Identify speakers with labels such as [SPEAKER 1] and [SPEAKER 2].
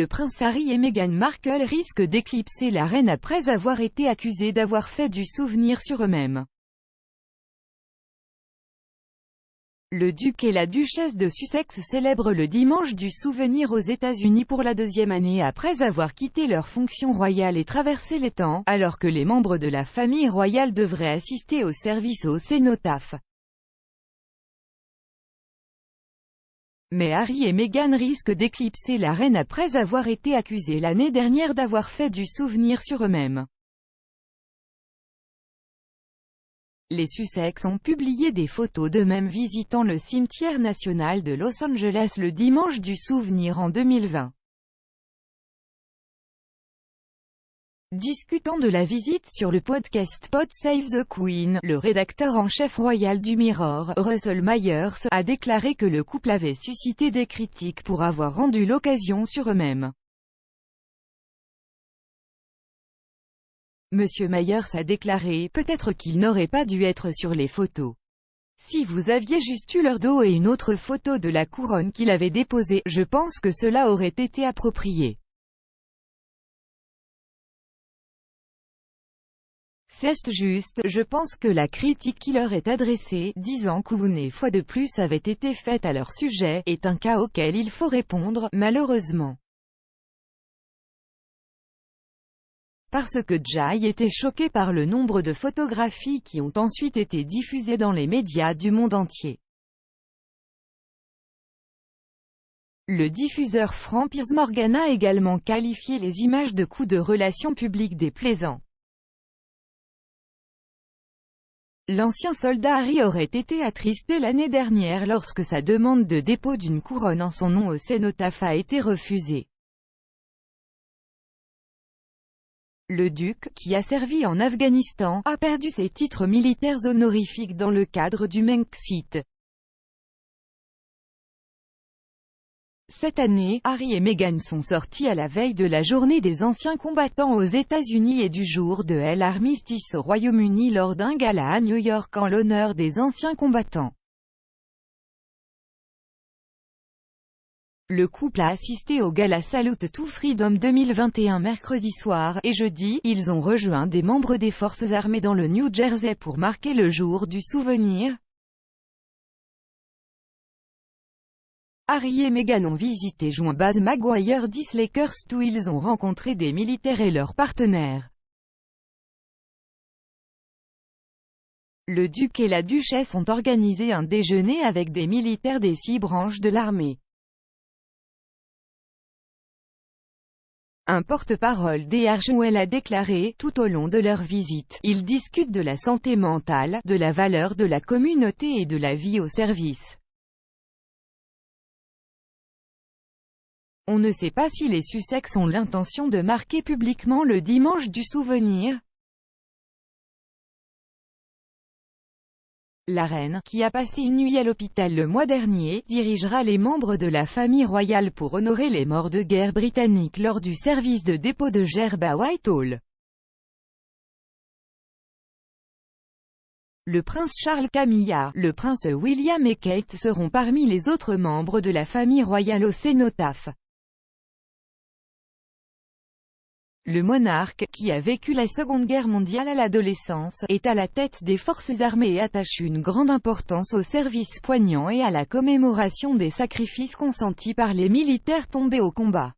[SPEAKER 1] Le prince Harry et Meghan Markle risquent d'éclipser la reine après avoir été accusés d'avoir fait du souvenir sur eux-mêmes. Le duc et la duchesse de Sussex célèbrent le dimanche du souvenir aux États-Unis pour la deuxième année après avoir quitté leur fonction royale et traversé les temps, alors que les membres de la famille royale devraient assister au service au cénotaphe. Mais Harry et Meghan risquent d'éclipser la reine après avoir été accusés l'année dernière d'avoir fait du souvenir sur eux-mêmes. Les Sussex ont publié des photos d'eux-mêmes visitant le cimetière national de Los Angeles le dimanche du souvenir en 2020. Discutant de la visite sur le podcast Pod Save the Queen, le rédacteur en chef royal du Mirror, Russell Myers, a déclaré que le couple avait suscité des critiques pour avoir rendu l'occasion sur eux-mêmes. Monsieur Myers a déclaré, peut-être qu'il n'aurait pas dû être sur les photos. Si vous aviez juste eu leur dos et une autre photo de la couronne qu'il avait déposée, je pense que cela aurait été approprié. C'est juste, je pense que la critique qui leur est adressée, disant qu'une et fois de plus avait été faite à leur sujet, est un cas auquel il faut répondre, malheureusement. Parce que Jay était choqué par le nombre de photographies qui ont ensuite été diffusées dans les médias du monde entier. Le diffuseur Frank Piers Morgan a également qualifié les images de coups de relations publiques déplaisants. L'ancien soldat Harry aurait été attristé l'année dernière lorsque sa demande de dépôt d'une couronne en son nom au cénotaphe a été refusée. Le duc, qui a servi en Afghanistan, a perdu ses titres militaires honorifiques dans le cadre du Brexit. Cette année, Harry et Meghan sont sortis à la veille de la journée des anciens combattants aux États-Unis et du jour de l'armistice au Royaume-Uni lors d'un gala à New York en l'honneur des anciens combattants. Le couple a assisté au gala Salute to Freedom 2021 mercredi soir, et jeudi, ils ont rejoint des membres des forces armées dans le New Jersey pour marquer le jour du souvenir. Harry et Meghan ont visité Joint Base Maguire Lakehurst où ils ont rencontré des militaires et leurs partenaires. Le duc et la duchesse ont organisé un déjeuner avec des militaires des 6 branches de l'armée. Un porte-parole des Hartwell a déclaré, tout au long de leur visite, ils discutent de la santé mentale, de la valeur de la communauté et de la vie au service. On ne sait pas si les Sussex ont l'intention de marquer publiquement le dimanche du souvenir. La reine, qui a passé une nuit à l'hôpital le mois dernier, dirigera les membres de la famille royale pour honorer les morts de guerre britanniques lors du service de dépôt de gerbes à Whitehall. Le prince Charles Camilla, le prince William et Kate seront parmi les autres membres de la famille royale au cénotaphe. Le monarque, qui a vécu la Seconde Guerre mondiale à l'adolescence, est à la tête des forces armées et attache une grande importance au service poignant et à la commémoration des sacrifices consentis par les militaires tombés au combat.